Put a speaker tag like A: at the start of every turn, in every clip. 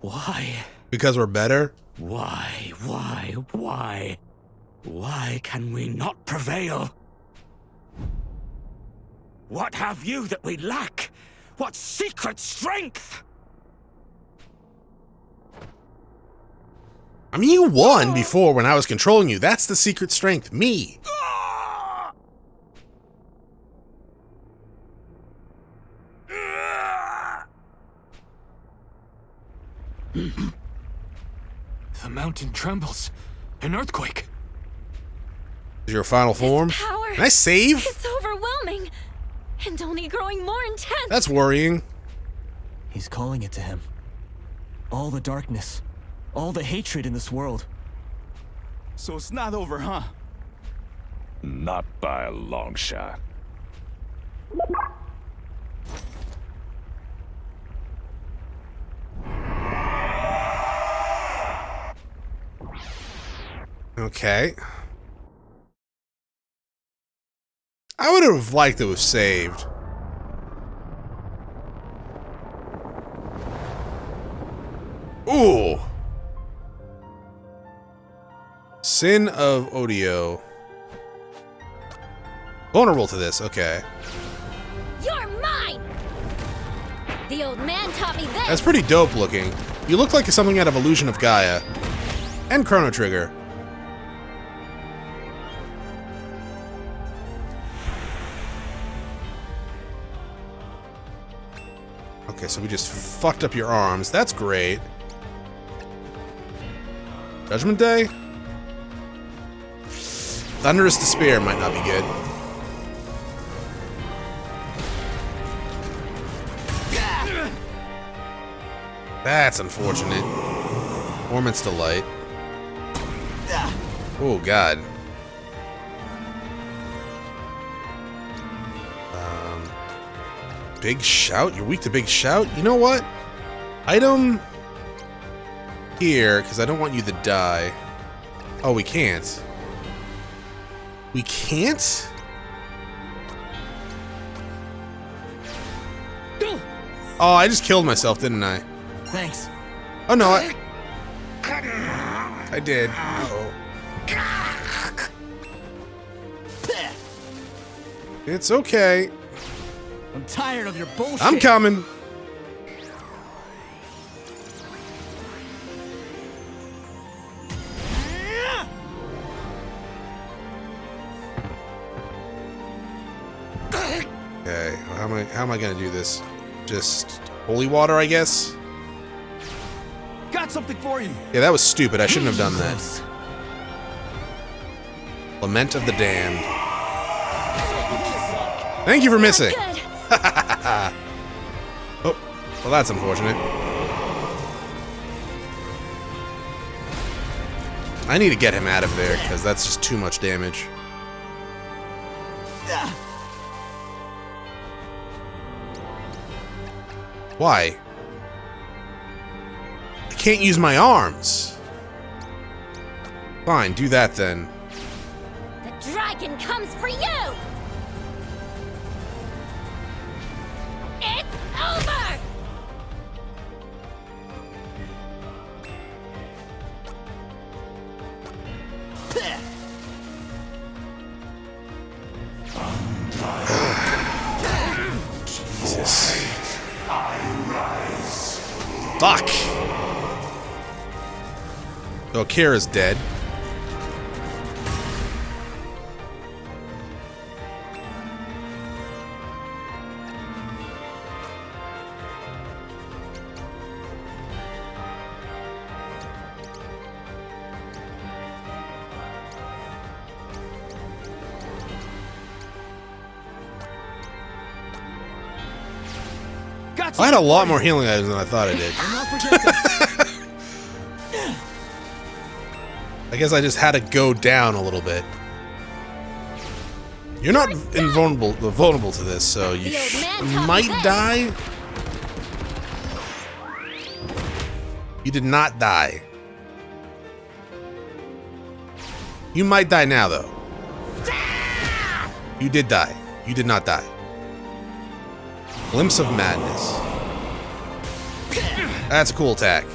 A: Why?
B: Because we're better?
A: Why? Why can we not prevail? What have you that we lack? What secret strength?
B: I mean, you won before when I was controlling you. That's the secret strength. Me.
C: The mountain trembles. An earthquake.
B: Is your final form?
D: Power.
B: Can I save?
D: It's overwhelming. And only growing more intense.
B: That's worrying.
E: He's calling it to him. All the darkness. All the hatred in this world.
F: So it's not over, huh?
G: Not by a long shot.
B: Okay. I would have liked to have saved. Ooh. Sin of Odio. Vulnerable to this, okay.
D: You're mine! The old man taught me this!
B: That's pretty dope looking. You look like something out of Illusion of Gaia. And Chrono Trigger. Okay, so we just fucked up your arms. That's great. Judgment Day? Thunderous Despair might not be good. That's unfortunate. Torment's Delight. Oh, God. Big Shout? You're weak to Big Shout? You know what? Item here, because I don't want you to die. Oh, we can't. We can't? Oh, I just killed myself, didn't I?
E: Thanks.
B: Oh, no, I did. Uh-oh. It's okay.
E: I'm tired of your bullshit.
B: I'm coming. Okay, how am I gonna do this? Just holy water, I guess?
F: Got something for you.
B: Yeah, that was stupid. I shouldn't have done that. Lament of the Damned. Thank you for missing. Oh, well, that's unfortunate. I need to get him out of there, because that's just too much damage. Why? I can't use my arms. Fine, do that then.
D: The dragon comes for you! It's over!
B: Jesus. Fuck. Oh, Kira's dead. I had a lot more healing items than I thought I did. I guess I just had to go down a little bit. You're not vulnerable to this, so you might die. You did not die. You might die now, though. You did die. You did not die. Glimpse of Madness. That's a cool attack.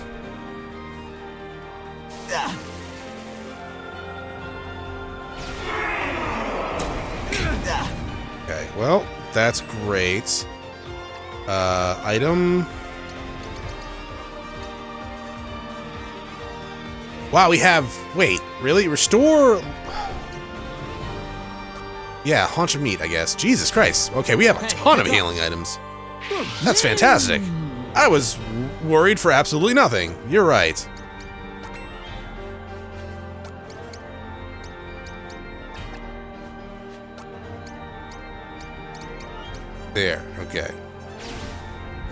B: Okay, well, that's great. Item. Wow, we have... Wait, really? Restore... Yeah, haunch of meat, I guess. Jesus Christ. Okay, we have a ton of healing items. That's fantastic. I was worried for absolutely nothing. You're right. There, okay.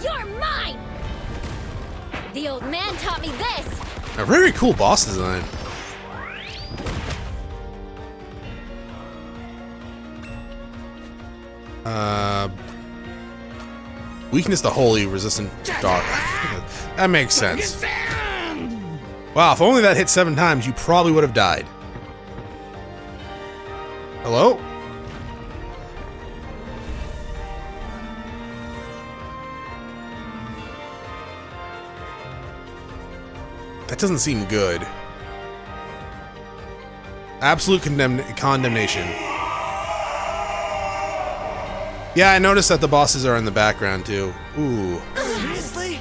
D: You're mine! The old man taught me this!
B: A very cool boss design. Weakness to holy, resistant dark. That makes sense. Wow, if only that hit 7 times, you probably would have died. Hello? That doesn't seem good. Absolute condemnation. Yeah, I noticed that the bosses are in the background too. Ooh.
E: Seriously?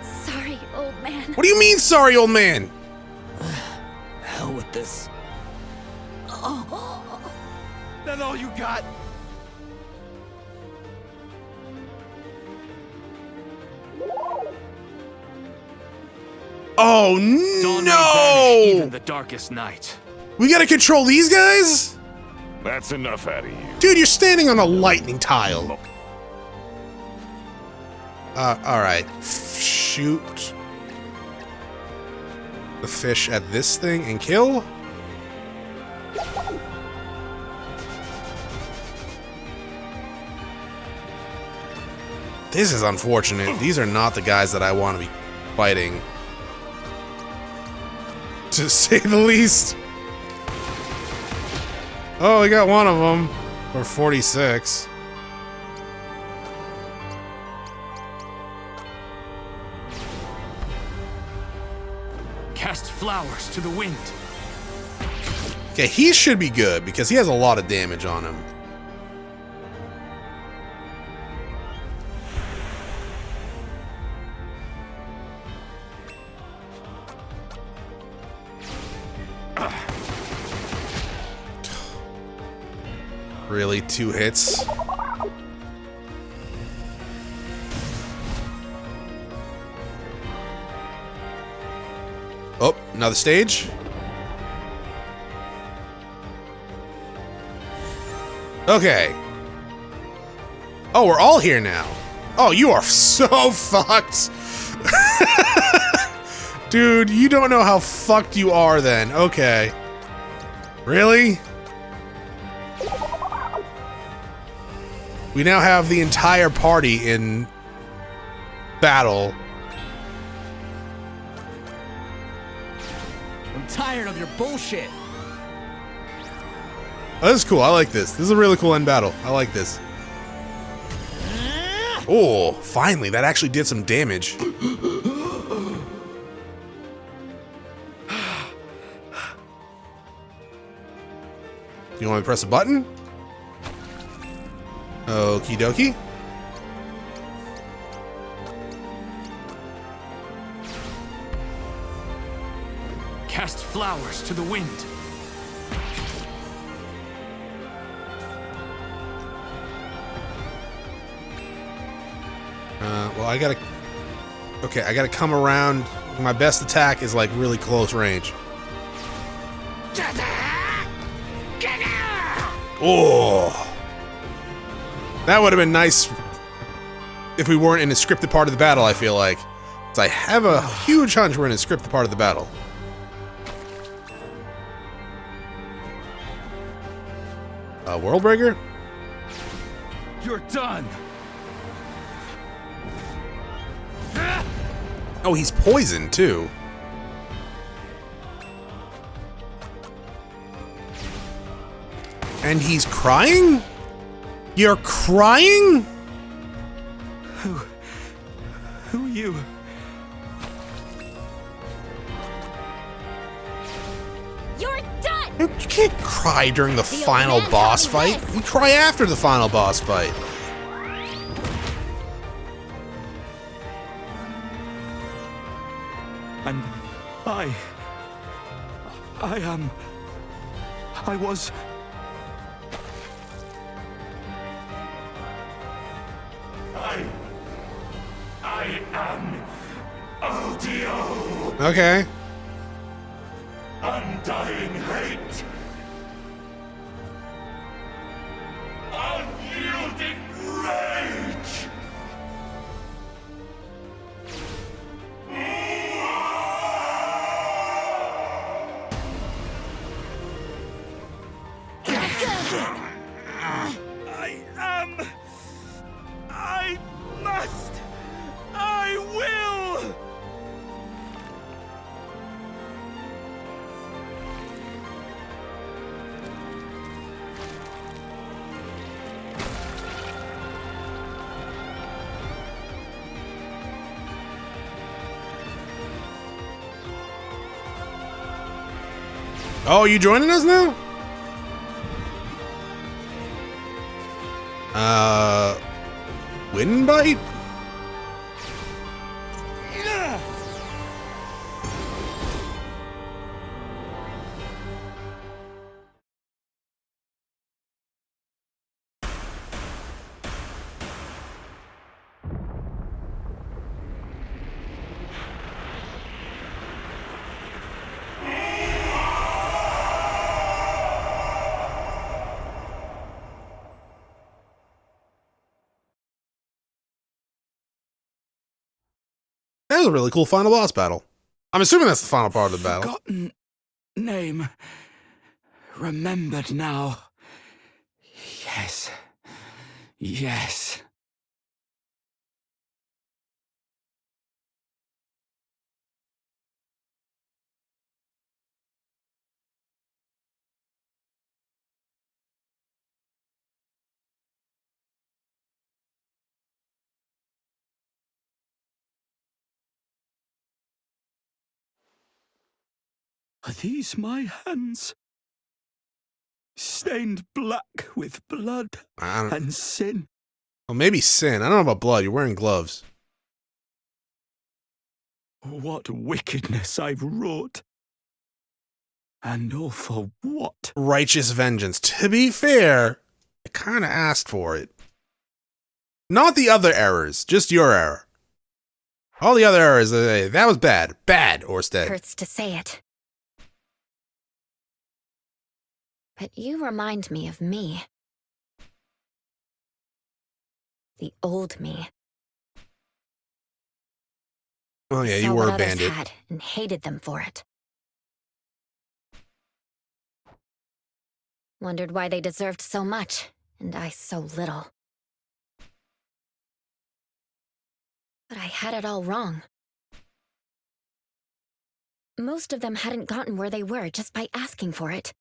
D: Sorry, old man.
B: What do you mean, sorry, old man?
E: Hell with this.
F: That all you got?
B: Oh
C: Dawn may banish even
B: no!
C: the darkest night.
B: We gotta control these guys?
G: That's enough out of you.
B: Dude, you're standing on a lightning tile. Alright. Shoot the fish at this thing and kill. This is unfortunate. These are not the guys that I want to be fighting. To say the least. Oh, we got one of them. For 46.
C: Cast flowers to the wind.
B: Okay, he should be good because he has a lot of damage on him. Really, 2 hits? Oh, another stage? Okay. Oh, we're all here now. Oh, you are so fucked. Dude, you don't know how fucked you are then. Okay. Really? We now have the entire party in battle.
E: I'm tired of your bullshit.
B: Oh, this is cool. I like this. This is a really cool end battle. I like this. Oh, finally, that actually did some damage. You want me to press a button? Okie dokie.
C: Cast flowers to the wind.
B: Well, I gotta... Okay, I gotta come around. My best attack is like really close range. Oh! That would have been nice if we weren't in a scripted part of the battle, I feel like. So I have a huge hunch we're in a scripted part of the battle. World Breaker?
F: You're done.
B: Oh, he's poisoned too. And he's crying? You're crying?
F: Who are you?
B: You can't cry during the
D: The old
B: final
D: man
B: boss
D: taught me
B: fight.
D: this.
B: You cry after the final boss fight.
C: And I was...
G: I am Odio.
B: Okay.
G: Undying hate. Unyielding rage.
A: I must! I will!
B: Oh, you joining us now? Wind bite? That was a really cool final boss battle. I'm assuming that's the final part of the battle.
C: Forgotten name. Remembered now. Yes. Yes. Are these my hands? Stained black with blood
B: I don't,
C: and sin.
B: well, maybe sin. I don't know about blood. You're wearing gloves.
C: What wickedness I've wrought. And all for what?
B: Righteous vengeance. To be fair, I kind of asked for it. Not the other errors, just your error. All the other errors, that was bad. Bad, Orsted.
D: Hurts to say it. But you remind me of me. The old me.
B: Oh yeah, you
D: Saw
B: were
D: what
B: a
D: others
B: bandit.
D: had and hated them for it. Wondered why they deserved so much, and I so little. But I had it all wrong. Most of them hadn't gotten where they were just by asking for it.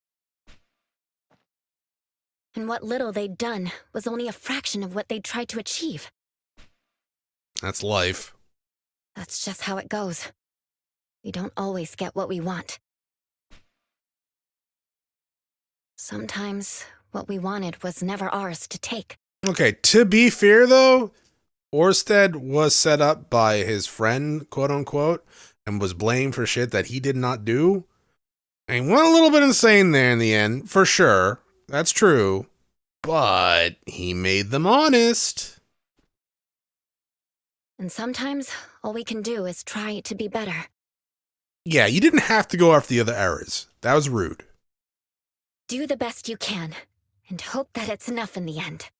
D: And what little they'd done was only a fraction of what they'd tried to achieve.
B: That's life.
D: That's just how it goes. We don't always get what we want. Sometimes what we wanted was never ours to take.
B: Okay, to be fair though, Orsted was set up by his friend, quote unquote, and was blamed for shit that he did not do. And he went a little bit insane there in the end, for sure. That's true. But he made them honest.
D: And sometimes all we can do is try to be better.
B: Yeah, you didn't have to go after the other errors. That was rude.
D: Do the best you can, and hope that it's enough in the end.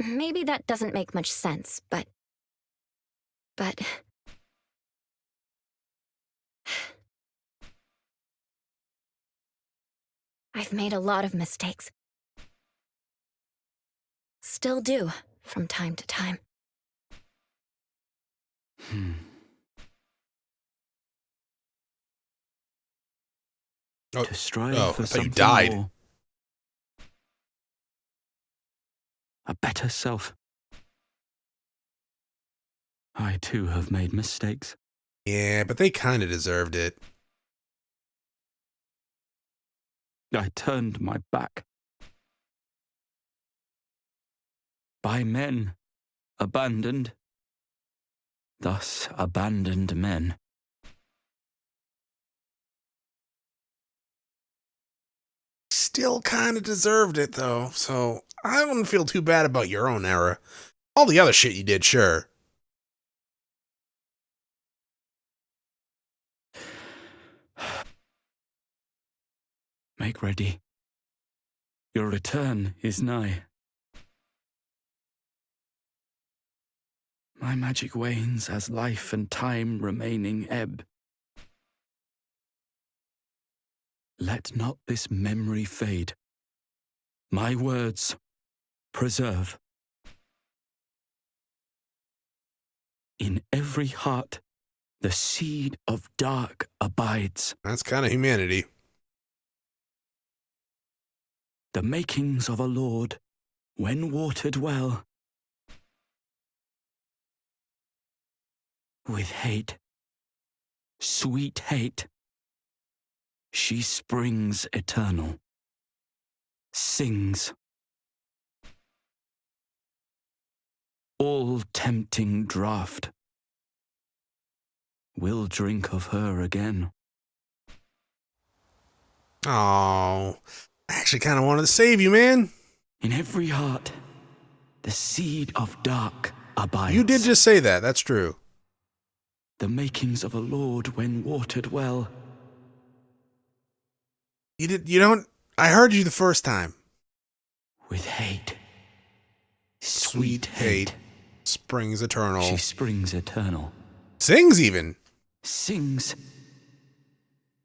D: Maybe that doesn't make much sense, but... I've made a lot of mistakes. Still do, from time to time.
B: Oh,
C: To strive
B: oh,
C: for
B: I thought you
C: something
B: died.
C: more. A better self. I too have made mistakes.
B: Yeah, but they kind of deserved it.
C: I turned my back. By men abandoned, thus abandoned men.
B: Still kind of deserved it, though, so I wouldn't feel too bad about your own era. All the other shit you did, sure.
C: Make ready. Your return is nigh. My magic wanes as life and time remaining ebb. Let not this memory fade. My words preserve. In every heart, the seed of dark abides.
B: That's kind of humanity.
C: The makings of a lord, when watered well, with hate, sweet hate, she springs eternal, sings. All tempting draught will drink of her again.
B: Oh, I actually kind of wanted to save you, man.
C: In every heart, the seed of dark abides.
B: You did just say that. That's true.
C: The makings of a lord when watered well.
B: You don't. I heard you the first time.
C: With hate, sweet hate,
B: springs eternal.
C: she springs eternal.
B: Sings even.
C: Sings.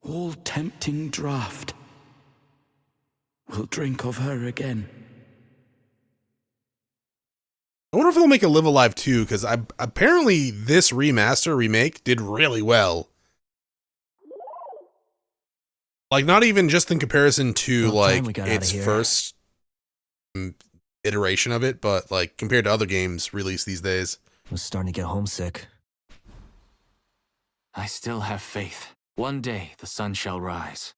C: All tempting draught will drink of her again.
B: I wonder if they'll make a Live A Live 2, because apparently this remake did really well. Like, not even just in comparison to, like, its first iteration of it, but, like, compared to other games released these days.
E: I was starting to get homesick.
H: I still have faith. One day the sun shall rise.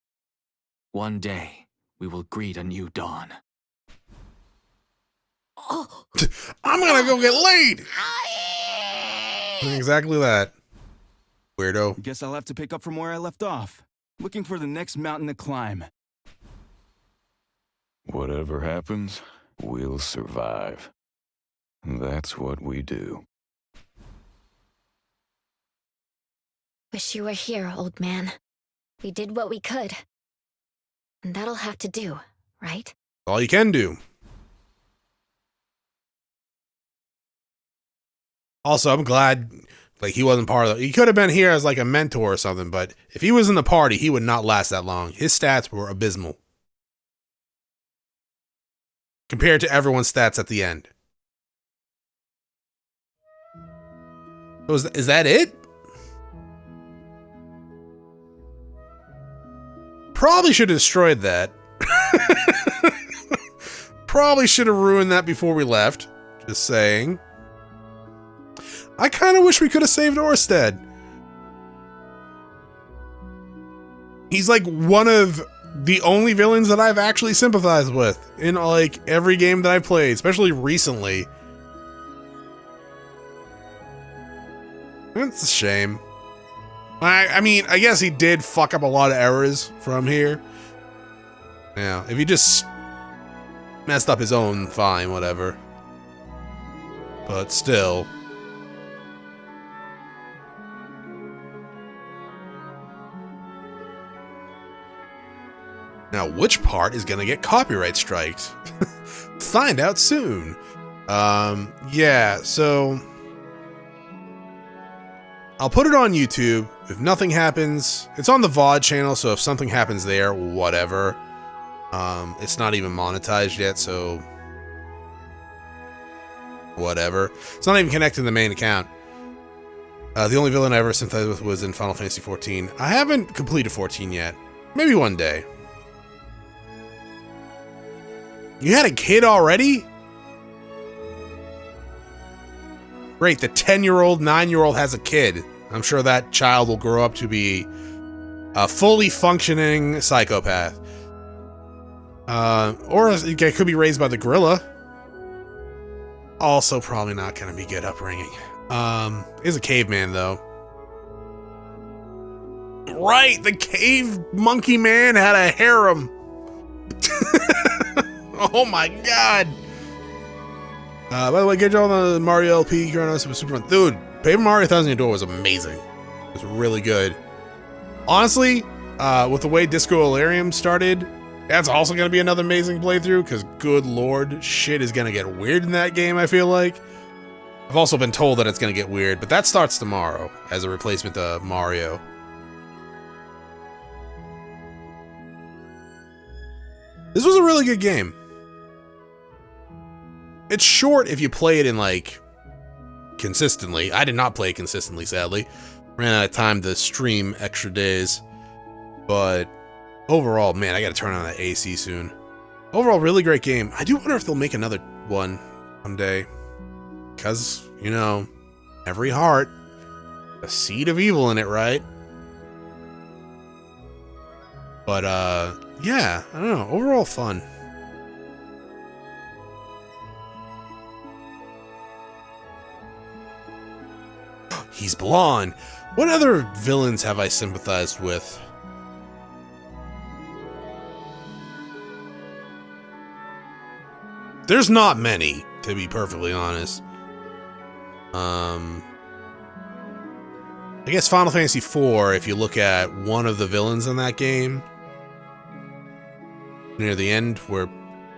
H: One day we will greet a new dawn.
B: I'm gonna go get laid! Exactly that. Weirdo.
F: Guess I'll have to pick up from where I left off. Looking for the next mountain to climb.
G: Whatever happens, we'll survive. That's what we do.
D: Wish you were here, old man. We did what we could. And that'll have to do, right?
B: All you can do. Also, I'm glad, like, he wasn't part of it. He could have been here as, like, a mentor or something, but if he was in the party, he would not last that long. His stats were abysmal. Compared to everyone's stats at the end. So is that it? Probably should have destroyed that. Probably should have ruined that before we left. Just saying. I kind of wish we could have saved Orsted. He's like one of the only villains that I've actually sympathized with in like every game that I've played, especially recently. It's a shame. I mean, I guess he did fuck up a lot of errors from here. Yeah, if he just messed up his own, fine, whatever. But still. Now, which part is gonna get copyright striked? Find out soon. Yeah, so I'll put it on YouTube. If nothing happens, it's on the VOD channel, so if something happens there, whatever. It's not even monetized yet, so whatever. It's not even connected to the main account. The only villain I ever sympathized with was in Final Fantasy XIV. I haven't completed 14 yet. Maybe one day. You had a kid already? Great, the 10-year-old, 9-year-old has a kid. I'm sure that child will grow up to be a fully functioning psychopath. Or it could be raised by the gorilla. Also probably not going to be good upbringing. Is a caveman though. Right, the cave monkey man had a harem. Oh my god. By the way, good job on the Mario LP, Chronos. It was super fun. Dude, Paper Mario Thousand Year Door was amazing. It was really good. Honestly, with the way Disco Illyrium started, that's also going to be another amazing playthrough, because good lord, shit is going to get weird in that game, I feel like. I've also been told that it's going to get weird, but that starts tomorrow as a replacement to Mario. This was a really good game. It's short if you play it in, like, consistently. I did not play it consistently, sadly. Ran out of time to stream extra days. But overall, man, I gotta turn on that AC soon. Overall, really great game. I do wonder if they'll make another one someday. Because, you know, every heart, a seed of evil in it, right? But, yeah, I don't know. Overall fun. He's blonde. What other villains have I sympathized with? There's not many, to be perfectly honest. I guess Final Fantasy IV, if you look at one of the villains in that game, near the end, where,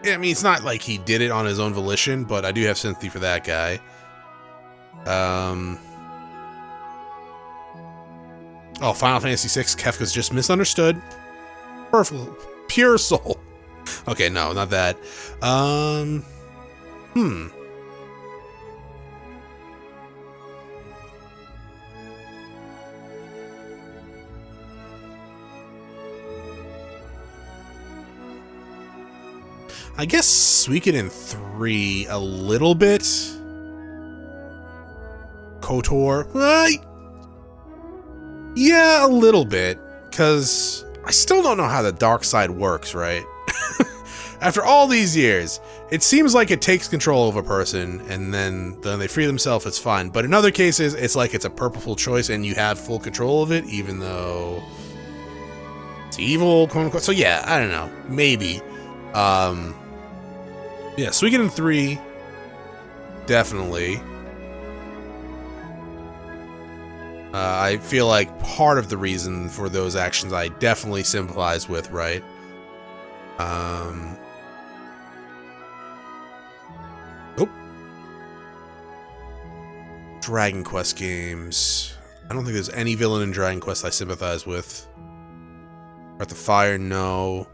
B: I mean, it's not like he did it on his own volition, but I do have sympathy for that guy. Oh, Final Fantasy VI, Kefka's just misunderstood. Perfect. Pure soul. Okay, no, not that. I guess Suikoden 3 a little bit. KOTOR. Yeah, a little bit. Because I still don't know how the dark side works, right? After all these years, it seems like it takes control of a person, and then they free themselves, it's fine. But in other cases, it's like it's a purposeful choice, and you have full control of it, even though it's evil, quote unquote. So yeah, I don't know. Maybe. Yeah, Suikoden 3, definitely. I feel like part of the reason for those actions I definitely sympathize with, right? Oh. Dragon Quest games. I don't think there's any villain in Dragon Quest I sympathize with. Breath of Fire, no.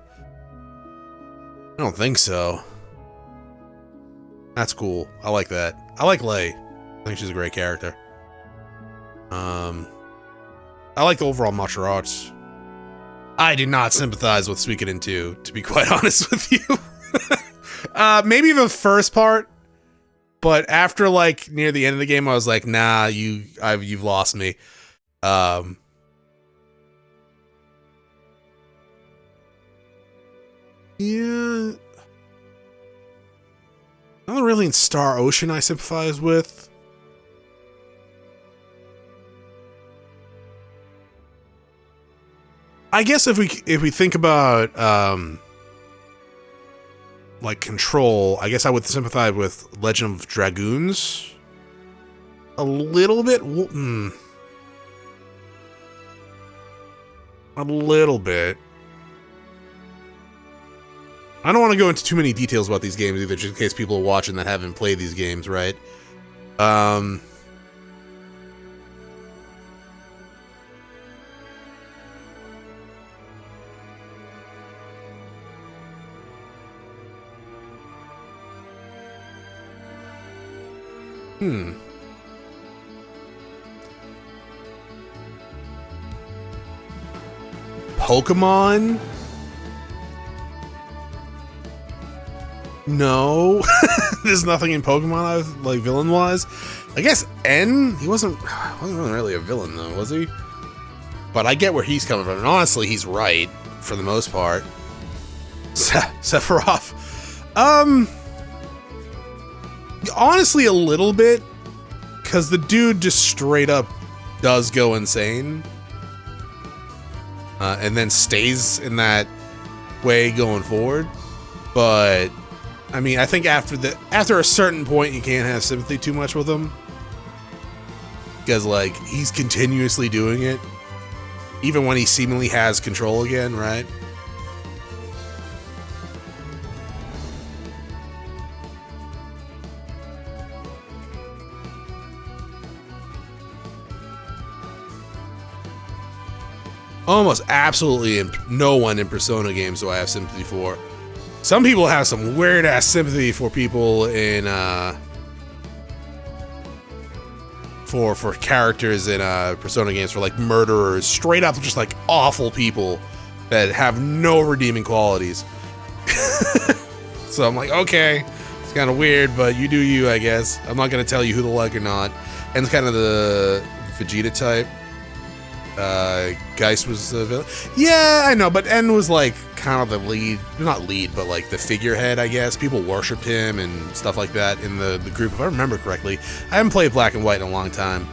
B: I don't think so. That's cool. I like that. I like Lei. I think she's a great character. I like the overall martial arts. I do not sympathize with Suikoden 2, to be quite honest with you. Maybe the first part, but after like near the end of the game, I was like, nah, you've lost me. Yeah. Not really in Star Ocean I sympathize with. I guess if we think about like Control, I guess I would sympathize with Legend of Dragoons a little bit. A little bit. I don't want to go into too many details about these games either, just in case people are watching that haven't played these games, right? Pokemon? No. There's nothing in Pokemon I was, like, villain-wise. I guess N? He wasn't really a villain, though, was he? But I get where he's coming from, and honestly, he's right, for the most part. Sephiroth. Honestly, a little bit, because the dude just straight up does go insane, and then stays in that way going forward. But I mean, I think after a certain point, you can't have sympathy too much with him, because like he's continuously doing it, even when he seemingly has control again, right? Almost absolutely no one in Persona games do I have sympathy for. Some people have some weird ass sympathy for people in for characters in Persona games, for like murderers, straight up just like awful people that have no redeeming qualities. So I'm like, okay, it's kind of weird, but you do you, I guess. I'm not gonna tell you who to like or not. And it's kind of the Vegeta type. Geist was the villain. Yeah, I know, but N was like kind of the lead, not lead, but like the figurehead, I guess. People worshipped him and stuff like that in the group, if I remember correctly. I haven't played Black and White in a long time.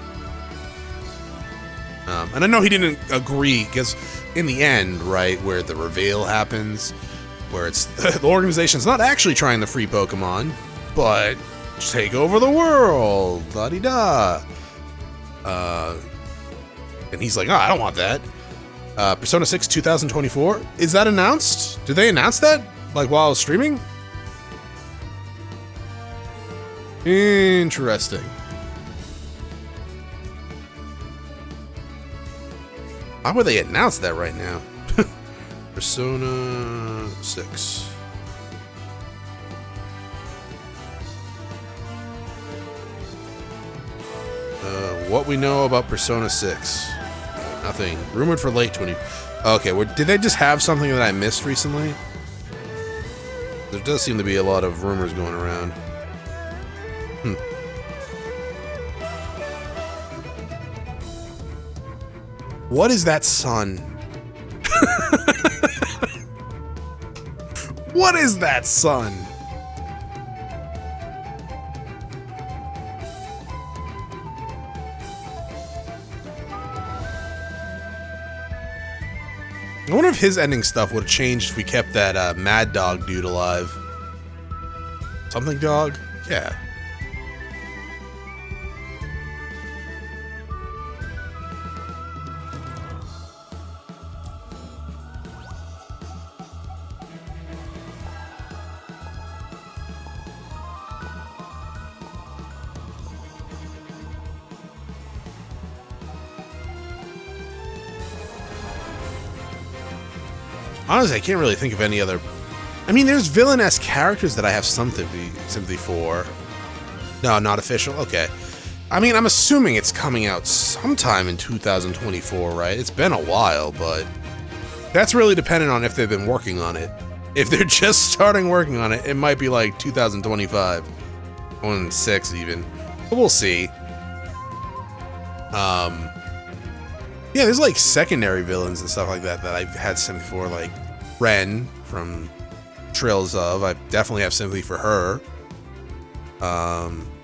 B: And I know he didn't agree, because in the end, right, where the reveal happens, where it's the organization's not actually trying to free Pokemon, but take over the world, la-di-da. And he's like, oh, I don't want that. Persona 6 2024. Is that announced? Did they announce that? Like while I was streaming? Interesting. Why would they announce that right now? Persona 6. What we know about Persona 6. Nothing. Rumored for late 20. Okay, did they just have something that I missed recently? There does seem to be a lot of rumors going around. What is that sun? What is that sun? I wonder if his ending stuff would have changed if we kept that Mad Dog dude alive. Something Dog? Yeah. Honestly, I can't really think of any other. I mean, there's villainous characters that I have sympathy for. No, not official. Okay. I mean, I'm assuming it's coming out sometime in 2024, right? It's been a while, but that's really dependent on if they've been working on it. If they're just starting working on it, it might be like 2025, 16 even. But we'll see. Yeah, there's like secondary villains and stuff like that that I've had sympathy for, like Ren from Trails of. I definitely have sympathy for her.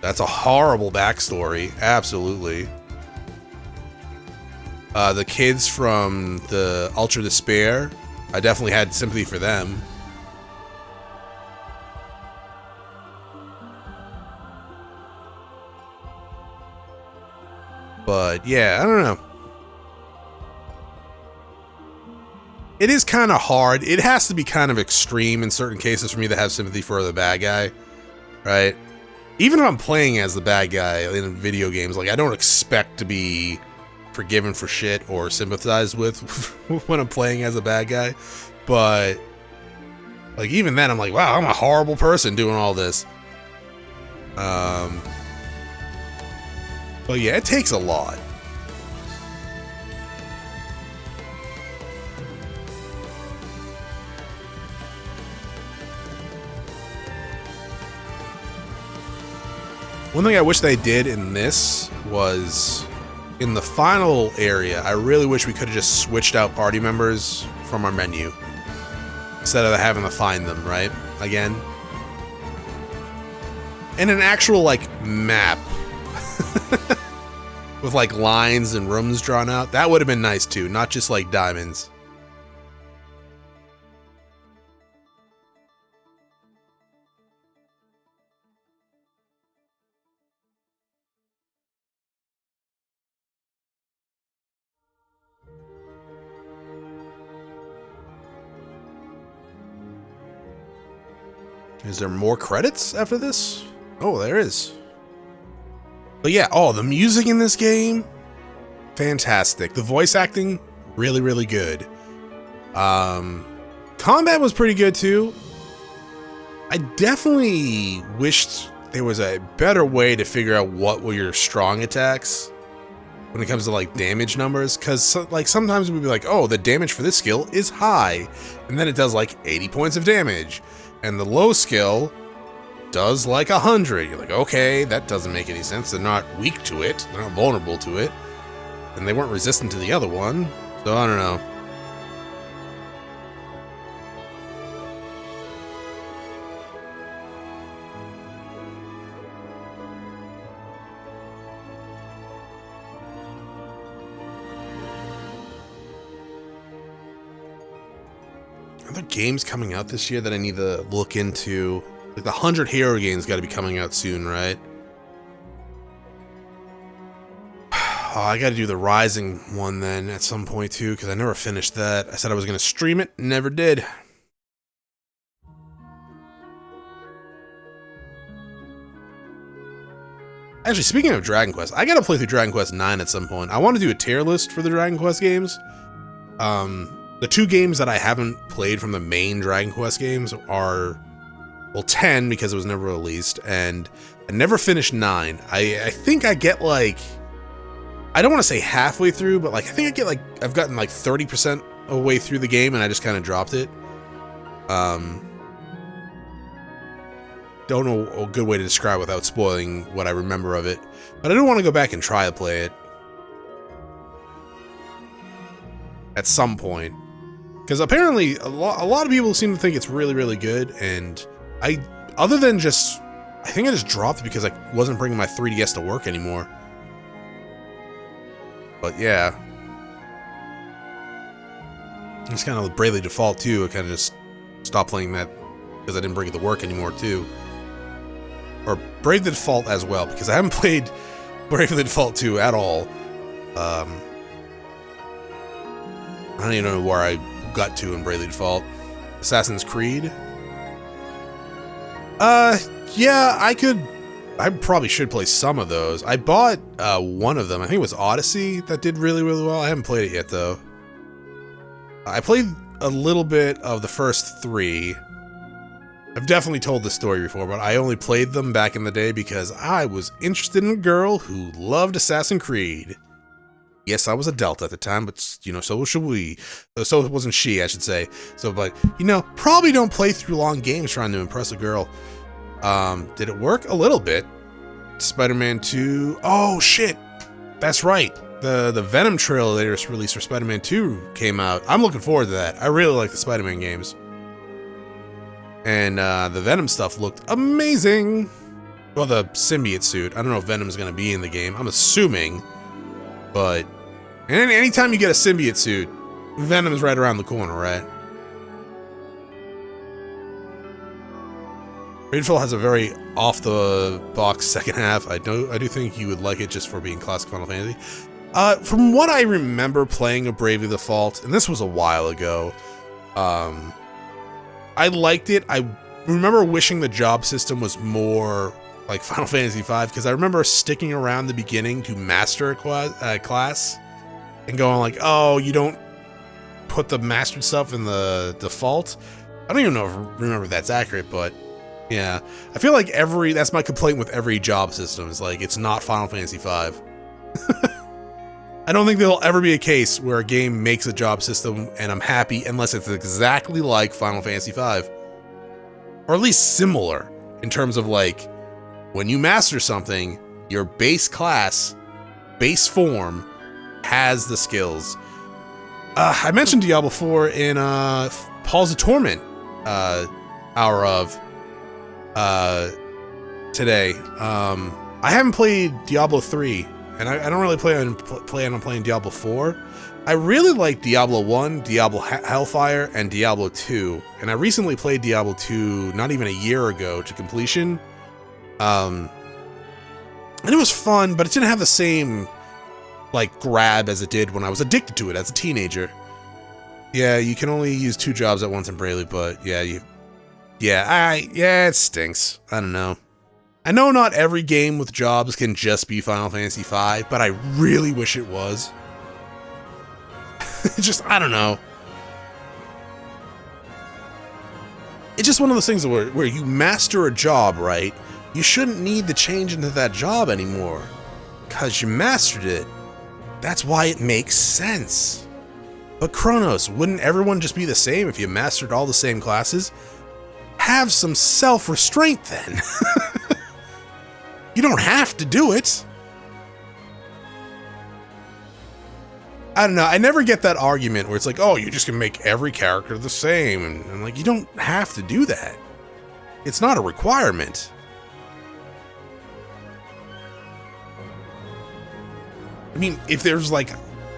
B: That's a horrible backstory, absolutely. The kids from the Ultra Despair, I definitely had sympathy for them. But yeah, I don't know. It is kind of hard. It has to be kind of extreme in certain cases for me to have sympathy for the bad guy, right? Even if I'm playing as the bad guy in video games, like I don't expect to be forgiven for shit or sympathized with when I'm playing as a bad guy. But like even then I'm like, wow, I'm a horrible person doing all this. But yeah, it takes a lot. One thing I wish they did in this was, in the final area, I really wish we could have just switched out party members from our menu. instead of having to find them, right? Again. And an actual, like, map. With, like, lines and rooms drawn out. That would have been nice, too. Not just, like, diamonds. Is there more credits after this? Oh, there is. But yeah, oh, the music in this game, fantastic. The voice acting, really, really good. Combat was pretty good too. I definitely wished there was a better way to figure out what were your strong attacks when it comes to like damage numbers, because like sometimes we'd be like, oh, the damage for this skill is high, and then it does like 80 points of damage. And the low skill does like 100. You're like, okay, that doesn't make any sense. They're not weak to it. They're not vulnerable to it. And they weren't resistant to the other one. So I don't know. Are there games coming out this year that I need to look into? Like the 100 Hero games got to be coming out soon, right? Oh, I got to do the Rising one then at some point too, because I never finished that. I said I was going to stream it, never did. Actually, speaking of Dragon Quest, I got to play through Dragon Quest 9 at some point. I want to do a tier list for the Dragon Quest games. The two games that I haven't played from the main Dragon Quest games are, well, 10 because it was never released, and I never finished 9. I think I get like, I don't want to say halfway through, but like I think I get like, I've gotten like 30% of the way through the game and I just kind of dropped it. Don't know a good way to describe it without spoiling what I remember of it, but I do want to go back and try to play it at some point. Because apparently a lot of people seem to think it's really, really good, and other than just, I think I just dropped it because I wasn't bringing my 3DS to work anymore. But yeah. It's kind of Bravely Default too, I kind of just stopped playing that because I didn't bring it to work anymore too. Or Bravely Default as well, because I haven't played Bravely Default 2 at all. I don't even know where I got to in Bravely Default. Assassin's Creed? Yeah, I probably should play some of those. I bought one of them. I think it was Odyssey that did really, really well. I haven't played it yet though. I played a little bit of the first 3. I've definitely told this story before, but I only played them back in the day because I was interested in a girl who loved Assassin's Creed. Yes, I was a Delta at the time, but, you know, so should we. So wasn't she, I should say. So, but, you know, probably don't play through long games trying to impress a girl. Did it work? A little bit. Spider-Man 2. Oh, shit. That's right. The Venom trailer they just released for Spider-Man 2 came out. I'm looking forward to that. I really like the Spider-Man games. And the Venom stuff looked amazing. Well, the symbiote suit. I don't know if Venom's going to be in the game. I'm assuming. But anytime you get a symbiote suit, Venom is right around the corner, right? Raidfall has a very off-the-box second half. I do think you would like it just for being classic Final Fantasy. From what I remember playing a Bravely Default, and this was a while ago, I liked it. I remember wishing the job system was more like Final Fantasy V, because I remember sticking around the beginning to master a class and going like, oh, you don't put the mastered stuff in the default. I don't even remember if that's accurate, but yeah. I feel like that's my complaint with every job system, is like, it's not Final Fantasy V. I don't think there'll ever be a case where a game makes a job system and I'm happy unless it's exactly like Final Fantasy V. Or at least similar in terms of like, when you master something, your base class, base form, has the skills. I mentioned Diablo 4 in Halls of Torment hour of today. I haven't played Diablo 3, and I don't really plan on playing Diablo 4. I really like Diablo 1, Diablo Hellfire, and Diablo 2, and I recently played Diablo 2 not even a year ago to completion. And it was fun, but it didn't have the same, like, grab as it did when I was addicted to it as a teenager. Yeah, you can only use 2 jobs at once in Brayley, but yeah, it stinks. I don't know. I know not every game with jobs can just be Final Fantasy V, but I really wish it was. Just, I don't know. It's just one of those things where you master a job, right? You shouldn't need to change into that job anymore, because you mastered it. That's why it makes sense. But Chronos, wouldn't everyone just be the same if you mastered all the same classes? Have some self-restraint then. You don't have to do it. I don't know, I never get that argument where it's like, oh, you just can make every character the same, and I'm like, you don't have to do that. It's not a requirement. I mean, if there's like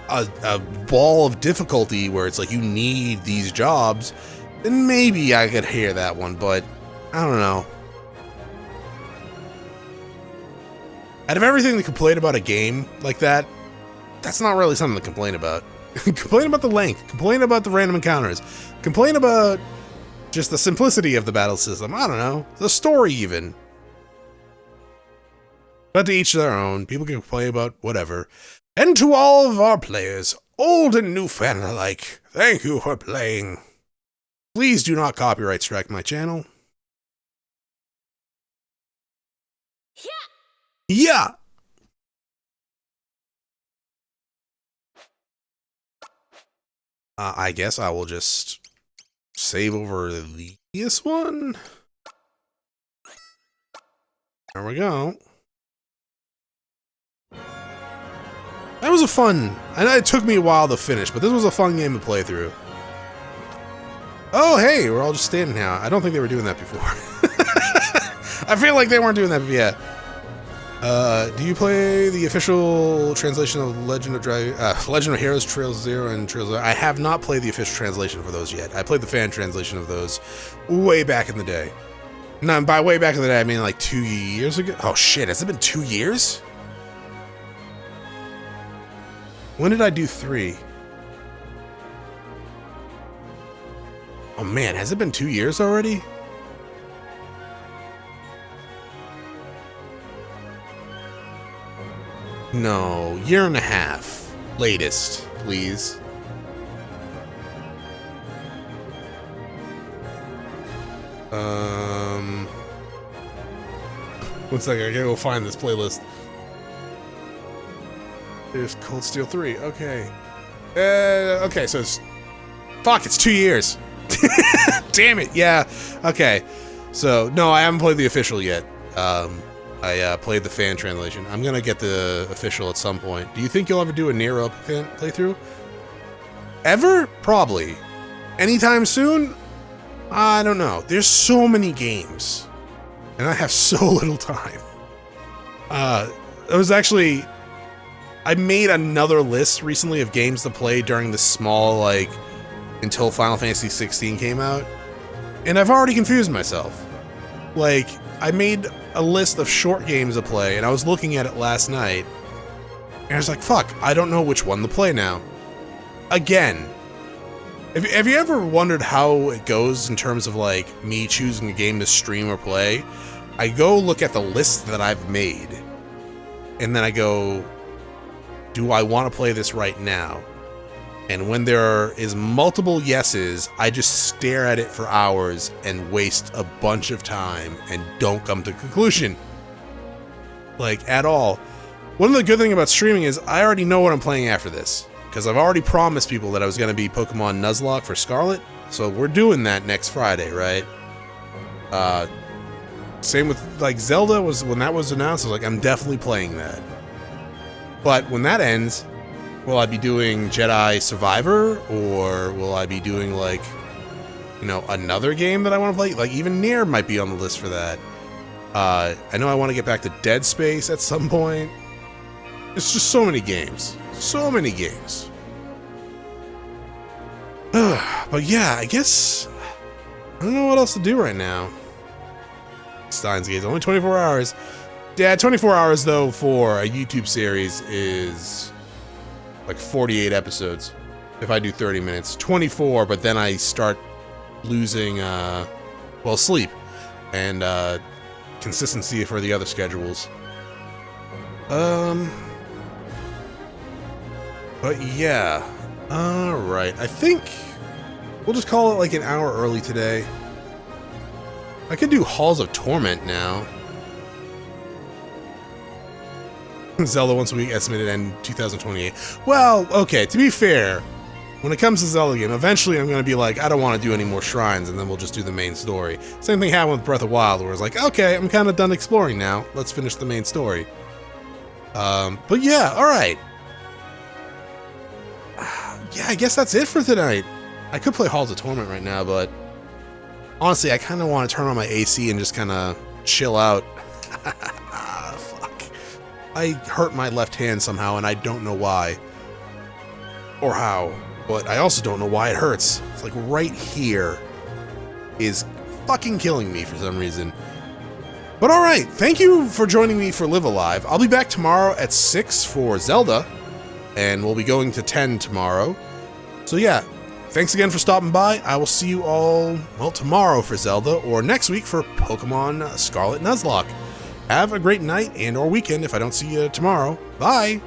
B: a ball of difficulty where it's like you need these jobs, then maybe I could hear that one, but I don't know. Out of everything to complain about a game like that, that's not really something to complain about. Complain about the length, complain about the random encounters, complain about just the simplicity of the battle system, I don't know, the story even. But to each their own, people can complain about whatever. And to all of our players, old and new fan alike, thank you for playing. Please do not copyright strike my channel. Yeah! I guess I will just save over this one. There we go. That was a fun, I know it took me a while to finish, but this was a fun game to play through. Oh, hey, we're all just standing now. I don't think they were doing that before. I feel like they weren't doing that, but yeah. Do you play the official translation of Legend of Heroes Trails 0 and Trails 0? I have not played the official translation for those yet. I played the fan translation of those way back in the day. No, by way back in the day, I mean like 2 years ago. Oh shit, has it been 2 years? When did I do 3? Oh man, has it been 2 years already? No, 1.5 years. Latest, please. One second, I gotta go find this playlist. There's Cold Steel 3, okay. Okay, so it's... Fuck, it's 2 years. Damn it, yeah. Okay, so, no, I haven't played the official yet. I played the fan translation. I'm gonna get the official at some point. Do you think you'll ever do a Nier Replicant playthrough? Ever? Probably. Anytime soon? I don't know. There's so many games. And I have so little time. It was actually... I made another list recently of games to play during the small, like, until Final Fantasy 16 came out. And I've already confused myself. Like, I made a list of short games to play, and I was looking at it last night, and I was like, fuck, I don't know which one to play now. Again. Have you ever wondered how it goes in terms of, like, me choosing a game to stream or play? I go look at the list that I've made, and then I go, do I want to play this right now? And when there is multiple yeses, I just stare at it for hours and waste a bunch of time and don't come to a conclusion. Like, at all. One of the good things about streaming is I already know what I'm playing after this, because I've already promised people that I was going to be Pokemon Nuzlocke for Scarlet, so we're doing that next Friday, right? Same with, like, Zelda, when that was announced, I was like, I'm definitely playing that. But when that ends, will I be doing Jedi Survivor, or will I be doing, like, you know, another game that I want to play. Like, even Nier might be on the list for that. I know I want to get back to Dead Space at some point. It's just so many games. So many games. But yeah, I guess I don't know what else to do right now. Steins Gate's only 24 hours. Yeah, 24 hours though for a YouTube series is like 48 episodes. If I do 30 minutes, 24, but then I start losing sleep and consistency for the other schedules. But yeah. Alright, I think we'll just call it like an hour early today. I could do Halls of Torment now. Zelda once a week, estimated end 2028. Well, okay, to be fair, when it comes to Zelda game, eventually I'm going to be like, I don't want to do any more shrines, and then we'll just do the main story. Same thing happened with Breath of Wild, where it's like, okay, I'm kind of done exploring now. Let's finish the main story. But yeah, alright. Yeah, I guess that's it for tonight. I could play Halls of Torment right now, but honestly, I kind of want to turn on my AC and just kind of chill out. Fuck. I hurt my left hand somehow, and I don't know why. Or how. But I also don't know why it hurts. It's like right here is fucking killing me for some reason. But alright, thank you for joining me for Live A Live. I'll be back tomorrow at 6 for Zelda, and we'll be going to 10 tomorrow. So yeah, thanks again for stopping by. I will see you all, well, tomorrow for Zelda, or next week for Pokemon Scarlet Nuzlocke. Have a great night and or weekend if I don't see you tomorrow. Bye!